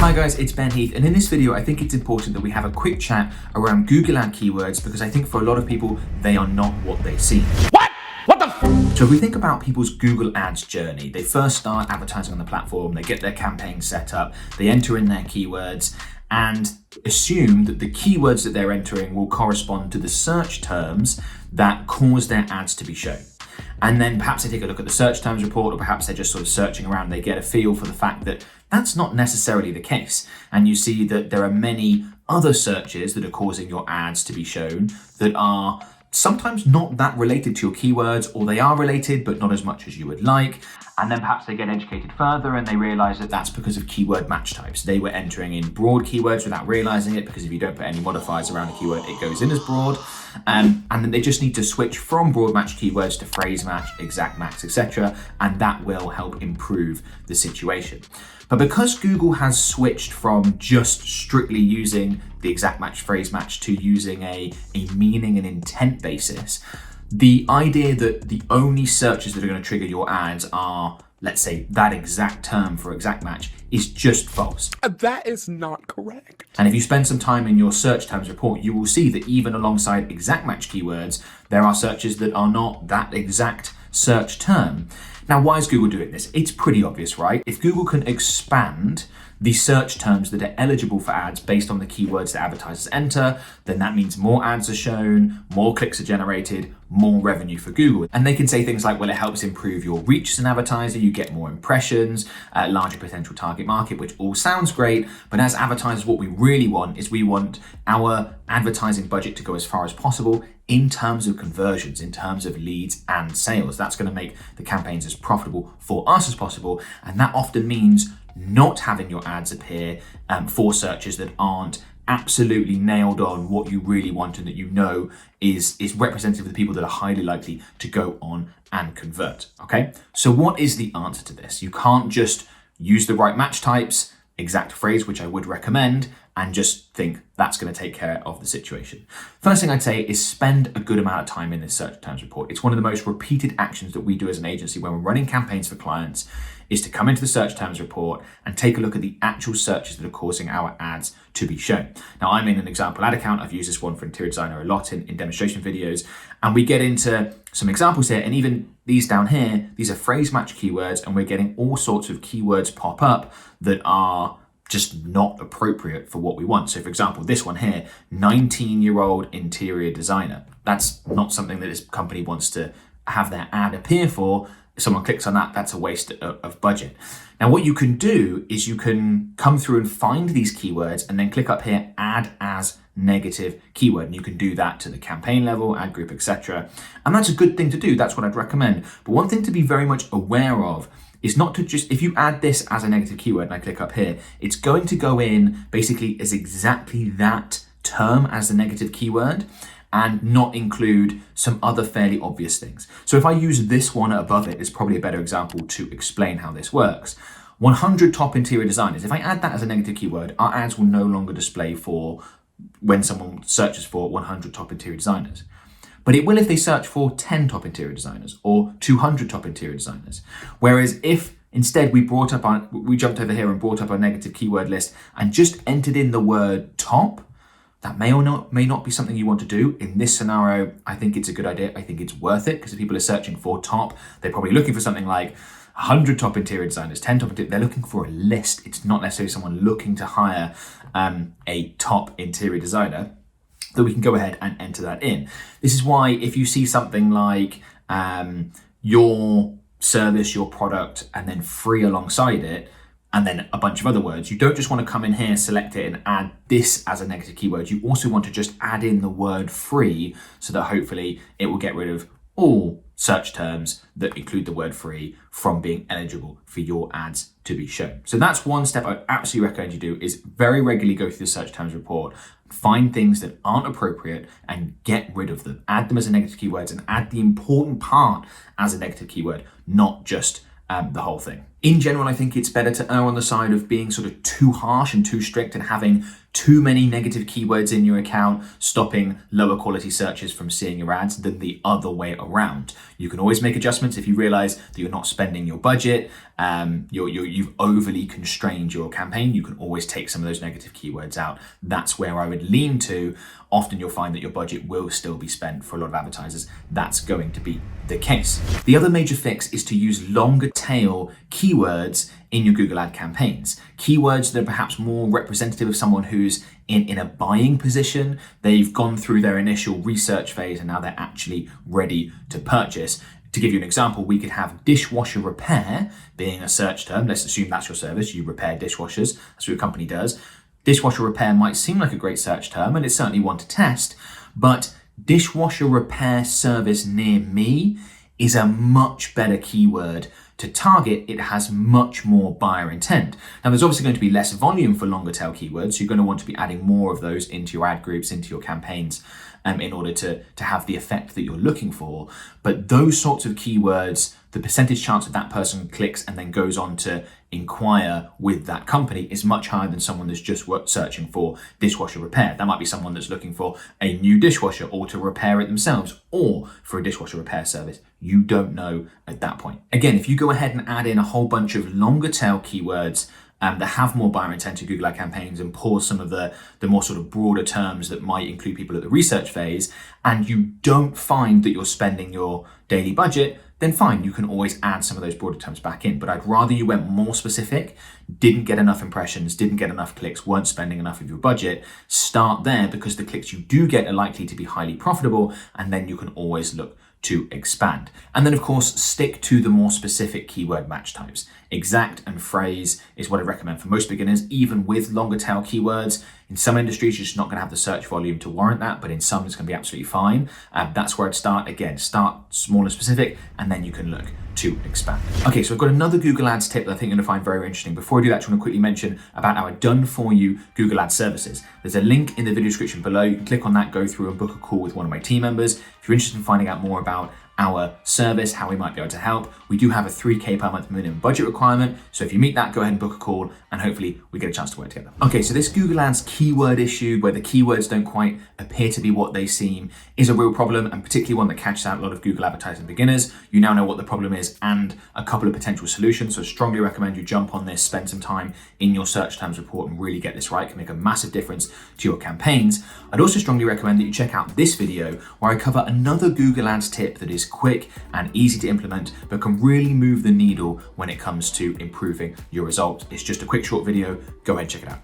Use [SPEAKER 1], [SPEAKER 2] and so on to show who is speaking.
[SPEAKER 1] Hi guys, it's Ben Heath, and in this video I think it's important that we have a quick chat around Google Ad keywords because I think for a lot of people they are not what they seem.
[SPEAKER 2] What? What the f?
[SPEAKER 1] So if we think about people's Google Ads journey, they first start advertising on the platform, they get their campaign set up, they enter in their keywords and assume that the keywords that they're entering will correspond to the search terms that cause their ads to be shown. And then perhaps they take a look at the search terms report, or perhaps they're just sort of searching around. They get a feel for the fact that that's not necessarily the case. And you see that there are many other searches that are causing your ads to be shown that are sometimes not that related to your keywords, or they are related, but not as much as you would like. And then perhaps they get educated further and they realize that that's because of keyword match types. They were entering in broad keywords without realizing it, because if you don't put any modifiers around a keyword, it goes in as broad. And then they just need to switch from broad match keywords to phrase match, exact match, etc. And that will help improve the situation. But because Google has switched from just strictly using the exact match, phrase match to using a meaning and intent basis, the idea that the only searches that are going to trigger your ads are, let's say, that exact term for exact match is just false.
[SPEAKER 2] That is not correct.
[SPEAKER 1] And if you spend some time in your search terms report, you will see that even alongside exact match keywords, there are searches that are not that exact search term. Now, why is Google doing this? It's pretty obvious, right? If Google can expand the search terms that are eligible for ads based on the keywords that advertisers enter, then that means more ads are shown, more clicks are generated, more revenue for Google. And they can say things like, well, it helps improve your reach as an advertiser, you get more impressions, larger potential target market, which all sounds great. But as advertisers, what we really want is we want our advertising budget to go as far as possible in terms of conversions, in terms of leads and sales. That's going to make the campaigns as profitable for us as possible. And that often means not having your ads appear for searches that aren't absolutely nailed on what you really want and that you know is representative of the people that are highly likely to go on and convert, okay? So what is the answer to this? You can't just use the right match types, exact phrase, which I would recommend, and just think that's going to take care of the situation. First thing I'd say is spend a good amount of time in this search terms report. It's one of the most repeated actions that we do as an agency when we're running campaigns for clients, is to come into the search terms report and take a look at the actual searches that are causing our ads to be shown. Now, I'm in an example ad account. I've used this one for interior designer a lot in demonstration videos, and we get into some examples here, and even these down here, these are phrase match keywords, and we're getting all sorts of keywords pop up that are just not appropriate for what we want. So for example, this one here, 19-year-old interior designer. That's not something that this company wants to have their ad appear for. If someone clicks on that, that's a waste of budget. Now, what you can do is you can come through and find these keywords and then click up here, add as negative keyword. And you can do that to the campaign level, ad group, etc. And that's a good thing to do. That's what I'd recommend. But one thing to be very much aware of is not to just, if you add this as a negative keyword and I click up here, it's going to go in basically as exactly that term as the negative keyword and not include some other fairly obvious things. So if I use this one above it, it's probably a better example to explain how this works. 100 top interior designers. If I add that as a negative keyword, our ads will no longer display for when someone searches for 100 top interior designers. But it will if they search for 10 top interior designers or 200 top interior designers. Whereas if instead we jumped over here and brought up our negative keyword list and just entered in the word top, that may not be something you want to do. In this scenario, I think it's a good idea. I think it's worth it because if people are searching for top, they're probably looking for something like 100 top interior designers, 10 top interior, they're looking for a list. It's not necessarily someone looking to hire a top interior designer, that we can go ahead and enter that in. This is why if you see something like your service, your product, and then free alongside it, and then a bunch of other words, you don't just want to come in here, select it and add this as a negative keyword. You also want to just add in the word free so that hopefully it will get rid of all search terms that include the word free from being eligible for your ads to be shown. So that's one step I absolutely recommend you do, is very regularly go through the search terms report, find things that aren't appropriate and get rid of them. Add them as a negative keywords and add the important part as a negative keyword, not just the whole thing. In general, I think it's better to err on the side of being sort of too harsh and too strict and having too many negative keywords in your account, stopping lower quality searches from seeing your ads, than the other way around. You can always make adjustments if you realize that you're not spending your budget, you've overly constrained your campaign. You can always take some of those negative keywords out. That's where I would lean to. Often you'll find that your budget will still be spent for a lot of advertisers. That's going to be the case. The other major fix is to use longer tail keywords in your Google ad campaigns. Keywords that are perhaps more representative of someone who's in a buying position. They've gone through their initial research phase and now they're actually ready to purchase. To give you an example, we could have dishwasher repair being a search term. Let's assume that's your service. You repair dishwashers. That's what your company does. Dishwasher repair might seem like a great search term, and it's certainly one to test, but dishwasher repair service near me is a much better keyword to target. It has much more buyer intent. Now, there's obviously going to be less volume for longer tail keywords, so you're going to want to be adding more of those into your ad groups, into your campaigns, in order to have the effect that you're looking for. But those sorts of keywords, the percentage chance that that person clicks and then goes on to inquire with that company is much higher than someone that's just searching for dishwasher repair. That might be someone that's looking for a new dishwasher or to repair it themselves or for a dishwasher repair service. You don't know at that point. Again, if you go ahead and add in a whole bunch of longer tail keywords that have more buyer intent to Google ad campaigns and pause some of the more sort of broader terms that might include people at the research phase, and you don't find that you're spending your daily budget, then fine, you can always add some of those broader terms back in. But I'd rather you went more specific, didn't get enough impressions, didn't get enough clicks, weren't spending enough of your budget. Start there, because the clicks you do get are likely to be highly profitable, and then you can always look to expand. And then of course, stick to the more specific keyword match types. Exact and phrase is what I recommend for most beginners, even with longer tail keywords. In some industries, you're just not going to have the search volume to warrant that, but in some, it's going to be absolutely fine. That's where I'd start. Again, start small and specific, and then you can look to expand. Okay, so I've got another Google Ads tip that I think you're going to find very interesting. Before I do that, I just want to quickly mention about our done-for-you Google Ads services. There's a link in the video description below. You can click on that, go through and book a call with one of my team members. If you're interested in finding out more about our service, how we might be able to help, we do have a 3K per month minimum budget requirement. So if you meet that, go ahead and book a call and hopefully we get a chance to work together. Okay, so this Google Ads keyword issue where the keywords don't quite appear to be what they seem is a real problem, and particularly one that catches out a lot of Google advertising beginners. You now know what the problem is and a couple of potential solutions. So I strongly recommend you jump on this, spend some time in your search terms report and really get this right. It can make a massive difference to your campaigns. I'd also strongly recommend that you check out this video where I cover another Google Ads tip that is quick and easy to implement, but can really move the needle when it comes to improving your results. It's just a quick short video. Go ahead and check it out.